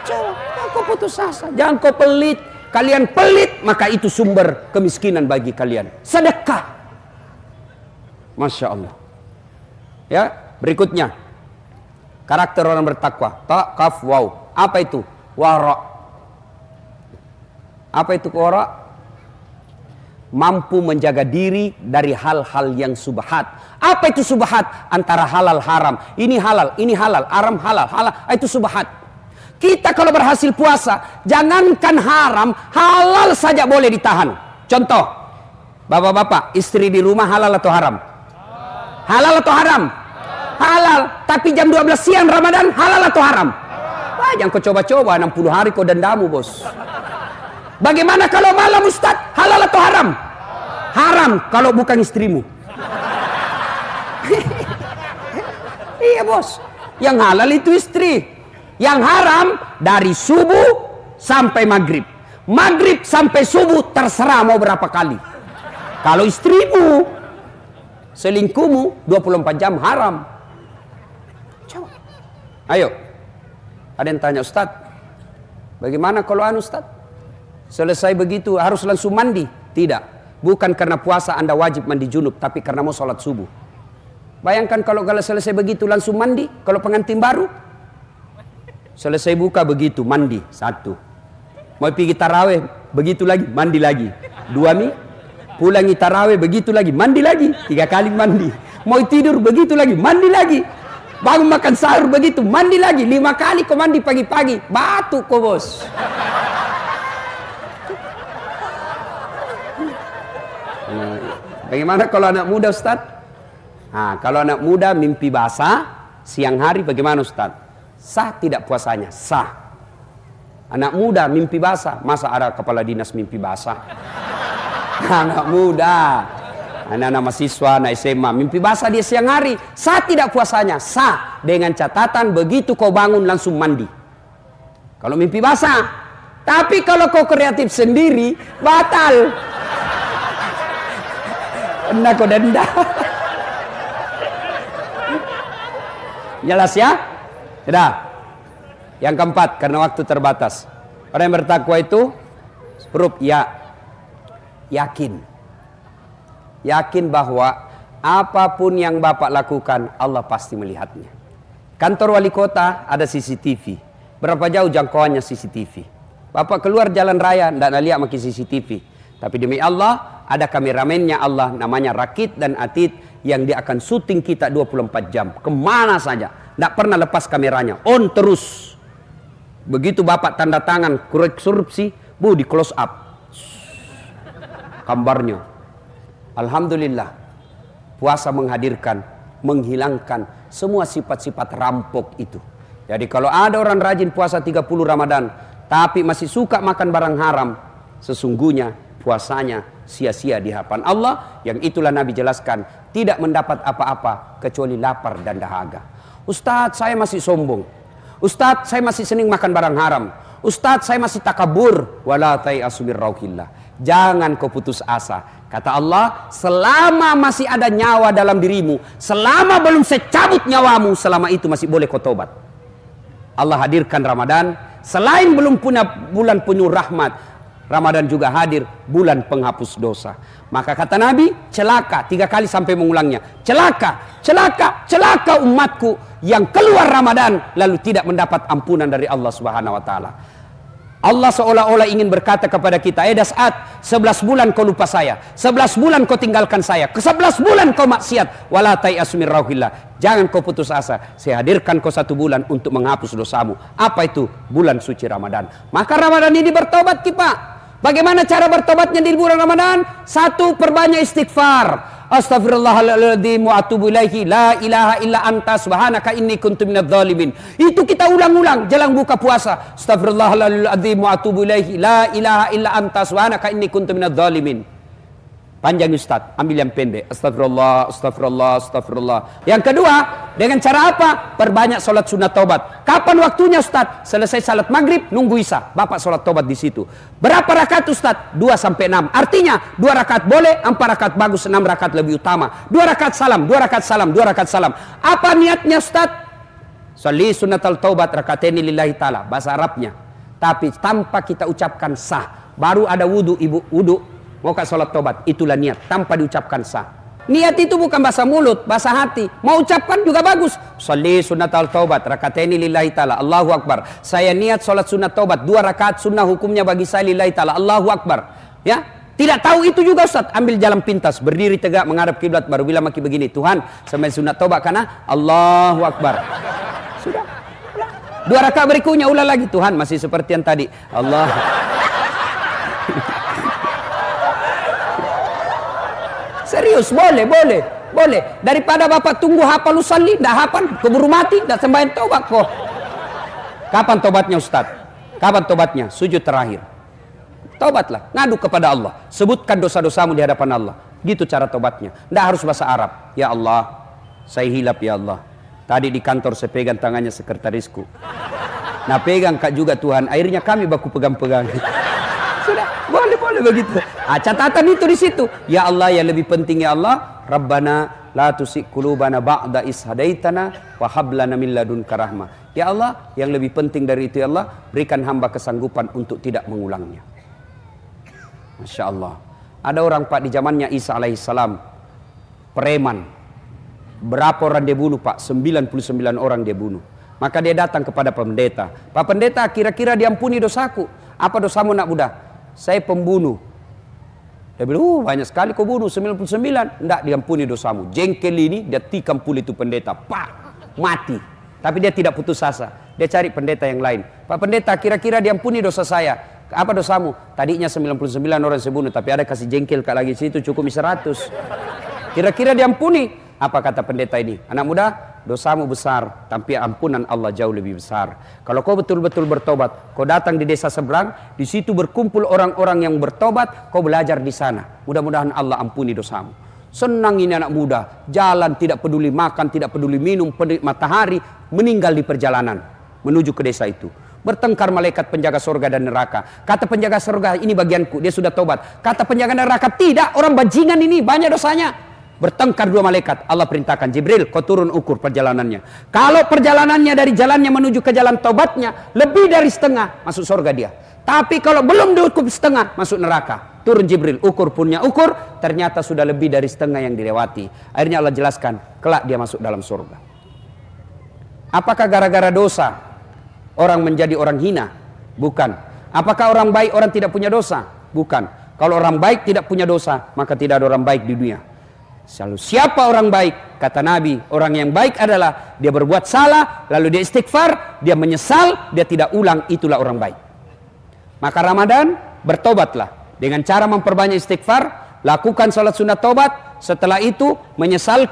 Speaker 1: Jangan kau putus asa, jangan kau pelit. Kalian pelit, maka itu sumber kemiskinan bagi kalian. Sedekah. Masya Allah. Ya, berikutnya karakter orang bertakwa. Ta, kaf, waw. Apa itu? Wara. Apa itu wara? Mampu menjaga diri dari hal-hal yang subhat. Apa itu subhat? Antara halal haram. Ini halal, haram halal, halal. Itu subhat. Kita kalau berhasil puasa, jangankan haram, halal saja boleh ditahan. Contoh, bapak-bapak, istri di rumah halal atau haram? Halal atau haram? Halal. Tapi jam 12 siang Ramadan, halal atau haram? Wah, jangan kau coba-coba, 60 hari kau dendamu bos. Bagaimana kalau malam Ustaz? Halal atau haram? Haram kalau bukan istrimu. Iya bos. Yang halal itu istri. Yang haram dari subuh sampai maghrib. Maghrib sampai subuh terserah mau berapa kali. Kalau istrimu, selingkuhmu 24 jam haram. Coba. Ayo. Ada yang tanya, Ustaz, bagaimana kalau Ustaz? Selesai begitu harus langsung mandi? Tidak. Bukan karena puasa Anda wajib mandi junub, tapi karena mau sholat subuh. Bayangkan kalau selesai begitu langsung mandi. Kalau pengantin baru, selesai buka begitu mandi. 1. Mau pergi taraweh begitu lagi mandi lagi. 2 mie. Pulangi taraweh begitu lagi mandi lagi. 3 kali mandi. Mau tidur begitu lagi mandi lagi. Bangun makan sahur begitu mandi lagi. 5 kali kau mandi pagi-pagi. Batuk kau bos. Bagaimana kalau anak muda Ustaz? Nah, kalau anak muda mimpi basah siang hari bagaimana Ustaz? Sah tidak puasanya? Sah. Anak muda mimpi basah, masa ada kepala dinas mimpi basah? Anak muda, anak-anak mahasiswa, anak SMA mimpi basah dia siang hari, sah tidak puasanya? Sah, dengan catatan begitu kau bangun langsung mandi. Kalau mimpi basah. Tapi kalau kau kreatif sendiri, batal. Kena kau denda. Jelas ya? Sudah. Yang keempat, karena waktu terbatas. Orang yang bertakwa itu huruf ya. Yakin. Yakin bahwa apapun yang Bapak lakukan, Allah pasti melihatnya. Kantor wali kota ada CCTV. Berapa jauh jangkauannya CCTV? Bapak keluar jalan raya, tidak lihat pakai CCTV. Tapi demi Allah, ada kameramennya Allah, namanya Rakit dan Atid, yang dia akan syuting kita 24 jam. Kemana saja. Tidak pernah lepas kameranya. On terus. Begitu bapak tanda tangan korupsi, bu di close up gambarnya. Alhamdulillah, puasa menghadirkan, menghilangkan semua sifat-sifat rampok itu. Jadi kalau ada orang rajin puasa 30 Ramadan tapi masih suka makan barang haram, sesungguhnya puasanya sia-sia di hadapan Allah, yang itulah Nabi jelaskan tidak mendapat apa-apa kecuali lapar dan dahaga. Ustadz, saya masih sombong. Ustadz, saya masih senang makan barang haram. Ustadz, saya masih takabur. Wala tai'asu min rauhillah. Jangan kau putus asa. Kata Allah, selama masih ada nyawa dalam dirimu, selama belum saya cabut nyawamu, selama itu masih boleh kau tobat. Allah hadirkan Ramadan, selain belum punya bulan penuh rahmat, Ramadan juga hadir bulan penghapus dosa. Maka kata Nabi, celaka, 3 kali sampai mengulangnya. Celaka, celaka, celaka umatku yang keluar Ramadan lalu tidak mendapat ampunan dari Allah Subhanahu wa taala. Allah seolah-olah ingin berkata kepada kita, Das'at, 11 bulan kau lupa saya, 11 bulan kau tinggalkan saya, ke 11 bulan kau maksiat, wala tai'asu min rauhillah. Jangan kau putus asa, saya hadirkan kau 1 bulan untuk menghapus dosamu. Apa itu? Bulan suci Ramadan. Maka Ramadan ini bertobat kita. Bagaimana cara bertobatnya di bulan Ramadan? 1, perbanyak istighfar. Astaghfirullahaladzim wa atubu ilaihi, la ilaha illa anta subhanaka inni kuntu minadz zalimin. Itu kita ulang-ulang jelang buka puasa. Astaghfirullahaladzim wa atubu ilaihi, la ilaha illa anta subhanaka inni kuntu minadz zalimin. Panjang Ustaz, ambil yang pendek. Astagfirullah, astagfirullah, astagfirullah. Yang kedua, dengan cara apa? Perbanyak sholat sunat taubat. Kapan waktunya Ustaz? Selesai salat maghrib, nunggu isya. Bapak sholat taubat di situ. Berapa rakaat Ustaz? 2 sampai 6. Artinya 2 rakaat boleh, 4 rakaat bagus, 6 rakaat lebih utama. 2 rakaat salam, 2 rakaat salam, 2 rakaat salam. Apa niatnya Ustaz? Sholli sunatal taubat rakataini lillahi ta'ala. Bahasa Arabnya. Tapi tanpa kita ucapkan sah. Baru ada wudu, ibu, wudu. Mau ke sholat tobat, itulah niat tanpa diucapkan sah. Niat itu bukan bahasa mulut, bahasa hati. Mau ucapkan juga bagus. Sholli sunatal taubat rakataini lillahi ta'ala, Allahu akbar. Saya niat sholat sunat taubat 2 rakaat sunnah, hukumnya bagi saya lillahi ta'ala, Allahu akbar. Ya, tidak tahu itu juga Ustaz, ambil jalan pintas, berdiri tegak menghadap kiblat, baru bilang maki begini, Tuhan sampai sunat taubat karena Allahu akbar. Sudah. 2 rakaat berikutnya ulang lagi, Tuhan masih seperti yang tadi, Allah. Serius, boleh. Daripada bapak tunggu hafal usalli, dah hafal, keburu mati, dah sembahyang tobat kok. Kapan tobatnya Ustaz? Kapan tobatnya? Sujud terakhir. Tobatlah, ngadu kepada Allah, sebutkan dosa-dosamu di hadapan Allah. Gitu cara tobatnya. Nggak harus bahasa Arab. Ya Allah, saya hilap ya Allah. Tadi di kantor saya pegang tangannya sekretarisku. Nah pegang kak juga Tuhan, akhirnya kami baku pegang-pegang. Sudah, boleh begitu. Catatan itu di situ. Ya Allah, yang lebih penting ya Allah, Rabbana la tusik qulubana ba'da is hadaitana wa hab lana min ladunka rahmah. Ya Allah, yang lebih penting dari itu ya Allah, berikan hamba kesanggupan untuk tidak mengulangnya. Masya Allah. Ada orang Pak di zamannya Isa alaihissalam, preman. Berapa orang dia bunuh Pak? 99 orang dia bunuh. Maka dia datang kepada pendeta. Pak pendeta, kira-kira diampuni dosaku. Apa dosamu nak budak? Saya pembunuh. Dia bilang, banyak sekali kau bunuh, 99. Tidak diampuni dosamu. Jengkel ini, dia tikam puli itu pendeta. Pak, mati. Tapi dia tidak putus asa. Dia cari pendeta yang lain. Pak pendeta, kira-kira diampuni dosa saya. Apa dosamu? Tadinya 99 orang saya bunuh, tapi ada kasih jengkel kak lagi situ, cukup 100. Kira-kira diampuni. Apa kata pendeta ini? Anak muda, dosamu besar, tapi ampunan Allah jauh lebih besar. Kalau kau betul-betul bertobat, kau datang di desa seberang, di situ berkumpul orang-orang yang bertobat, kau belajar di sana. Mudah-mudahan Allah ampuni dosamu. Senang ini anak muda, jalan tidak peduli makan, tidak peduli minum, peduli matahari, meninggal di perjalanan menuju ke desa itu. Bertengkar malaikat penjaga surga dan neraka. Kata penjaga surga, ini bagianku, dia sudah tobat. Kata penjaga neraka, tidak, orang bajingan ini banyak dosanya. Bertengkar 2 malaikat. Allah perintahkan Jibril, kau turun ukur perjalanannya. Kalau perjalanannya dari jalannya menuju ke jalan tobatnya lebih dari setengah, masuk surga dia. Tapi kalau belum diukur setengah, masuk neraka. Turun Jibril, ukur punya ukur, ternyata sudah lebih dari setengah yang dilewati. Akhirnya Allah jelaskan, kelak dia masuk dalam surga. Apakah gara-gara dosa orang menjadi orang hina? Bukan. Apakah orang baik orang tidak punya dosa? Bukan. Kalau orang baik tidak punya dosa, maka tidak ada orang baik di dunia. Selalu siapa orang baik? Kata Nabi, orang yang baik adalah dia berbuat salah, lalu dia istighfar, dia menyesal, dia tidak ulang, itulah orang baik. Maka Ramadan, bertobatlah. Dengan cara memperbanyak istighfar, lakukan salat sunat tobat, setelah itu menyesal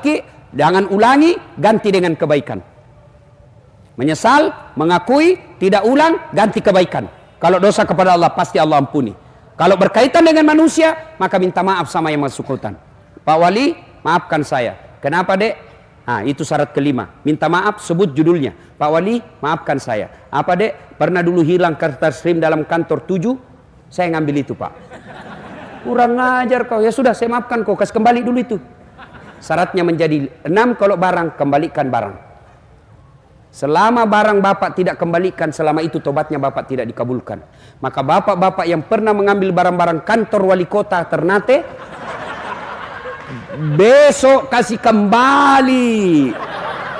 Speaker 1: jangan ulangi, ganti dengan kebaikan. Menyesal, mengakui, tidak ulang, ganti kebaikan. Kalau dosa kepada Allah, pasti Allah ampuni. Kalau berkaitan dengan manusia, maka minta maaf sama yang bersangkutan. Pak Wali, maafkan saya. Kenapa, Dek? Nah, itu syarat kelima. Minta maaf, sebut judulnya. Pak Wali, maafkan saya. Apa, Dek? Pernah dulu hilang kertas SIM dalam kantor 7? Saya ngambil itu, Pak. Kurang ajar kau. Ya sudah, saya maafkan kau. Kasih kembali dulu itu. Syaratnya menjadi 6, kalau barang, kembalikan barang. Selama barang Bapak tidak kembalikan, selama itu tobatnya Bapak tidak dikabulkan. Maka bapak-bapak yang pernah mengambil barang-barang kantor wali kota Ternate, besok kasih kembali.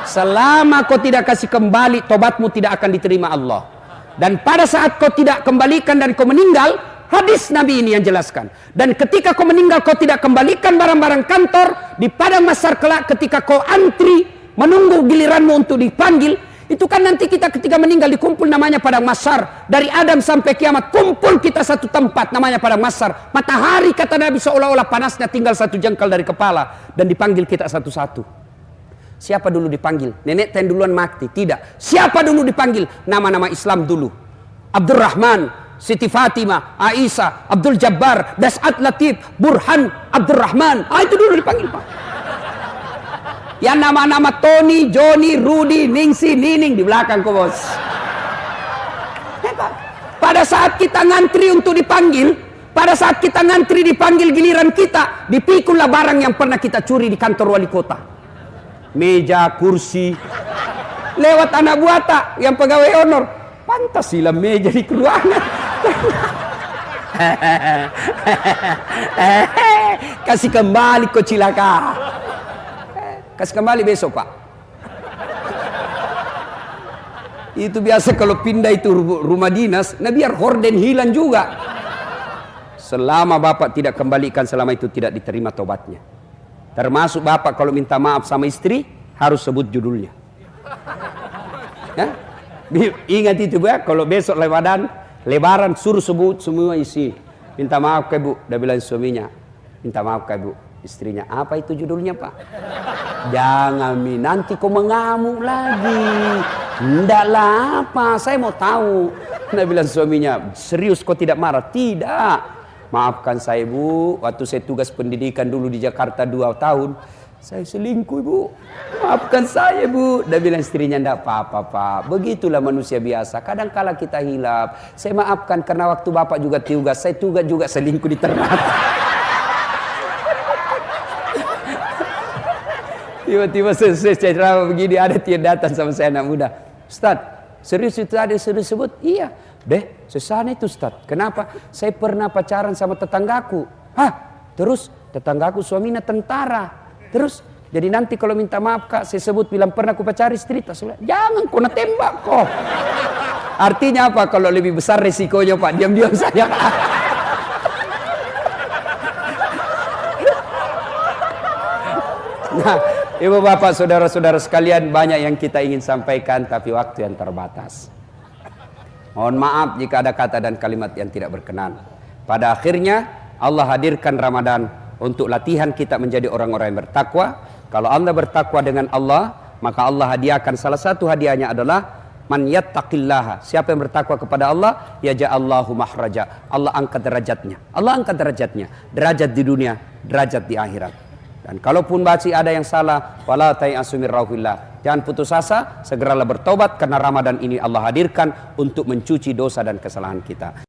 Speaker 1: Selama kau tidak kasih kembali, tobatmu tidak akan diterima Allah. Dan pada saat kau tidak kembalikan dan kau meninggal, hadis Nabi ini yang jelaskan. Dan ketika kau meninggal, kau tidak kembalikan barang-barang kantor, di padang mahsyar kelak ketika kau antri menunggu giliranmu untuk dipanggil, itu kan nanti kita ketika meninggal dikumpul namanya padang mahsyar. Dari Adam sampai kiamat kumpul kita satu tempat namanya padang mahsyar. Matahari kata Nabi seolah-olah panasnya tinggal satu jengkal dari kepala, dan dipanggil kita satu-satu. Siapa dulu dipanggil? Nenek ten duluan mati? Tidak. Siapa dulu dipanggil? Nama-nama Islam dulu. Abdurrahman, Siti Fatimah, Aisyah, Abdul Jabbar, Das'at Latif, Burhan, Abdurrahman. Itu dulu dipanggil, Pak. Yang nama-nama Tony, Johnny, Rudy, Ningsi, Nining di belakang kok, bos. Pada saat kita ngantri untuk dipanggil, pada saat kita ngantri dipanggil giliran kita, dipikullah barang yang pernah kita curi di kantor wali kota. Meja, kursi. Lewat anak buah tak yang pegawai honor. Pantas silam meja di ruangan. Kasih kembali kau cilaka. Kasih kembali besok, Pak. Itu biasa kalau pindah itu rumah dinas, nah biar horden hilang juga. Selama Bapak tidak kembalikan, selama itu tidak diterima tobatnya. Termasuk Bapak kalau minta maaf sama istri, harus sebut judulnya. Ya? Ingat itu, Pak, kalau besok lebaran suruh sebut semua isi. Minta maaf ke Bu, dia bilang suaminya. Minta maaf ke Bu. Istrinya, apa itu judulnya, Pak? Jangan nanti kau mengamuk lagi. Ndaklah apa, saya mau tahu. Dia bilang suaminya, serius kau tidak marah? Tidak. Maafkan saya, Bu, waktu saya tugas pendidikan dulu di Jakarta 2 tahun, saya selingkuh, Bu. Maafkan saya, Bu. Dia bilang istrinya, ndak apa-apa, Pak. Begitulah manusia biasa. Kadang kala kita hilap. Saya maafkan karena waktu Bapak juga tugas, saya tugas juga selingkuh di Ternate. Tiba-tiba selesai ceramah begini, ada dia datang sama saya anak muda. Ustaz, serius itu ada sudah sebut? Iya. Deh, sesana itu Ustaz. Kenapa? Saya pernah pacaran sama tetanggaku. Hah? Terus tetanggaku suaminya tentara. Terus jadi nanti kalau minta maaf Kak, saya sebut bilang pernah aku pacari istri. Jangan kau tembak kok. Artinya apa? Kalau lebih besar resikonya, Pak, diam-diam saja. Nah, Ibu bapak saudara-saudara sekalian, banyak yang kita ingin sampaikan tapi waktu yang terbatas. Mohon maaf jika ada kata dan kalimat yang tidak berkenan. Pada akhirnya Allah hadirkan Ramadan untuk latihan kita menjadi orang-orang yang bertakwa. Kalau Anda bertakwa dengan Allah, maka Allah hadiahkan, salah satu hadiahnya adalah man yattaqillaha. Siapa yang bertakwa kepada Allah, yaj'allahu mahraja. Allah angkat derajatnya. Allah angkat derajatnya. Derajat di dunia, derajat di akhirat. Dan kalaupun masih ada yang salah, wala tayasu mir rauhillah. Jangan putus asa, segeralah bertobat karena Ramadan ini Allah hadirkan untuk mencuci dosa dan kesalahan kita.